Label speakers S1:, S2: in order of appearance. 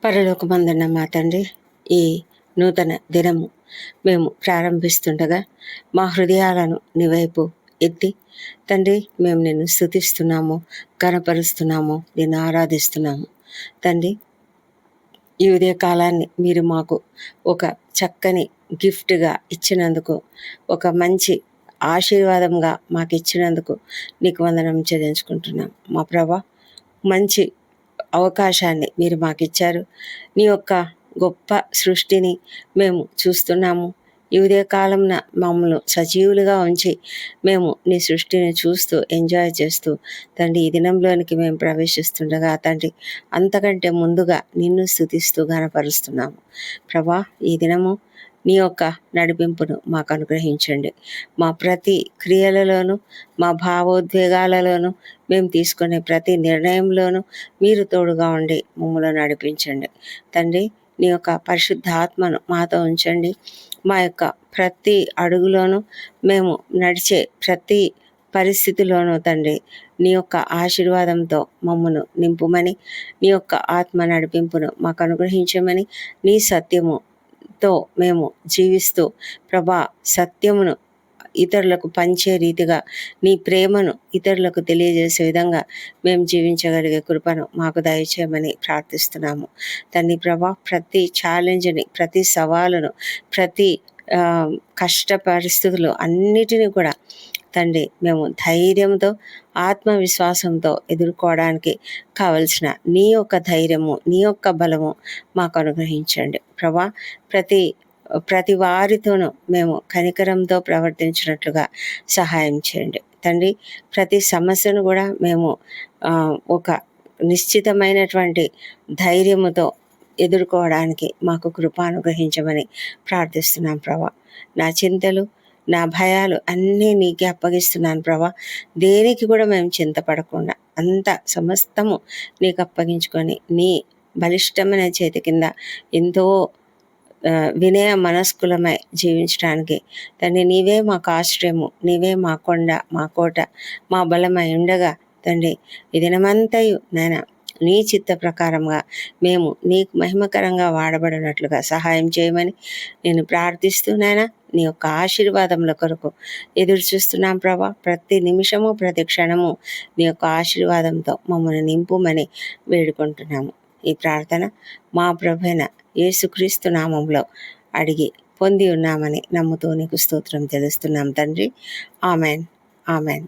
S1: పరలోకమందున్న మా తండ్రి, ఈ నూతన దినము మేము ప్రారంభిస్తుండగా మా హృదయాలను నీ వైపు ఎత్తి తండ్రి, మేము నిన్ను స్తుతిస్తున్నాము, కనపరుస్తున్నాము, నిన్ను ఆరాధిస్తున్నాము. తండ్రి, ఈ ఉదయ కాలాన్ని మీరు మాకు ఒక చక్కని గిఫ్ట్గా ఇచ్చినందుకు, ఒక మంచి ఆశీర్వాదంగా మాకు ఇచ్చినందుకు నీకు వందనం చెల్లించుకుంటున్నాం. మా ప్రభా, మంచి అవకాశాన్ని మీరు మాకు ఇచ్చారు. నీ యొక్క గొప్ప సృష్టిని మేము చూస్తున్నాము. ఈ ఉదయకాలంన మమ్మల్ని సజీవులుగా ఉంచి మేము నీ సృష్టిని చూస్తూ ఎంజాయ్ చేస్తూ తండ్రి, ఈ దినంలోనికి మేము ప్రవేశిస్తుండగా తండ్రి, అంతకంటే ముందుగా నిన్ను స్తుతిస్తూ ఘనపరుస్తున్నాము. ప్రభా, ఈ దినము నీ యొక్క నడిపింపును మాకు అనుగ్రహించండి. మా ప్రతి క్రియలలోనూ, మా భావోద్వేగాలలోనూ, మేము తీసుకునే ప్రతి నిర్ణయంలోనూ మీరు తోడుగా ఉండి మమ్మల్ని నడిపించండి. తండ్రి, నీ యొక్క పరిశుద్ధాత్మను మాతో ఉంచండి. మా యొక్క ప్రతి అడుగులోనూ, మేము నడిచే ప్రతి పరిస్థితిలోనూ తండ్రి, నీ యొక్క ఆశీర్వాదంతో మమ్మను నింపుమని, నీ యొక్క ఆత్మ నడిపింపును మాకు అనుగ్రహించమని, నీ సత్యముతో మేము జీవిస్తూ ప్రభా, సత్యమును ఇతరులకు పంచే రీతిగా, నీ ప్రేమను ఇతరులకు తెలియజేసే విధంగా మేము జీవించగలిగే కృపను మాకు దయచేయమని ప్రార్థిస్తున్నాము. తండ్రి ప్రభా, ప్రతి ఛాలెంజ్ని, ప్రతి సవాలును, ప్రతి కష్ట పరిస్థితులు అన్నిటినీ కూడా తండ్రి, మేము ధైర్యంతో, ఆత్మవిశ్వాసంతో ఎదుర్కోవడానికి కావలసిన నీ యొక్క ధైర్యము, నీ యొక్క బలము మాకు అనుగ్రహించండి. ప్రభా, ప్రతి వారితోనూ మేము కనికరంతో ప్రవర్తించినట్లుగా సహాయం చేయండి. తండ్రి, ప్రతి సమస్యను కూడా మేము ఒక నిశ్చితమైనటువంటి ధైర్యముతో ఎదుర్కోవడానికి మాకు కృప అనుగ్రహించమని ప్రార్థిస్తున్నాం. ప్రభా, నా చింతలు, నా భయాలు అన్నీ నీకే అప్పగిస్తున్నాను. ప్రభా, దేనికి కూడా మేము చింతపడకుండా అంత సమస్తము నీకు అప్పగించుకొని నీ బలిష్టమైన చేతి కింద ఎంతో వినయ మనస్కులమై జీవించడానికి తండ్రి, నీవే మాకు ఆశ్రయము, నీవే మా కొండ, మా కోట, మా బలమై ఉండగా తండ్రి, ఈ దినమంతయు నాయన నీ చిత్త ప్రకారంగా మేము నీకు మహిమకరంగా వాడబడినట్లుగా సహాయం చేయమని నేను ప్రార్థిస్తూ నాయన, నీ యొక్క ఆశీర్వాదముల కొరకు ఎదురు చూస్తున్నాం. ప్రభా, ప్రతి నిమిషము, ప్రతి క్షణము నీ యొక్క ఆశీర్వాదంతో మమ్మల్ని నింపుమని వేడుకుంటున్నాము. ఈ ప్రార్థన మా ప్రభువైన యేసుక్రీస్తు నామంలో అడిగి పొంది ఉన్నామని నమ్ముతూ నీకు స్తోత్రం తెలుస్తున్నాం తండ్రి. Amen, amen.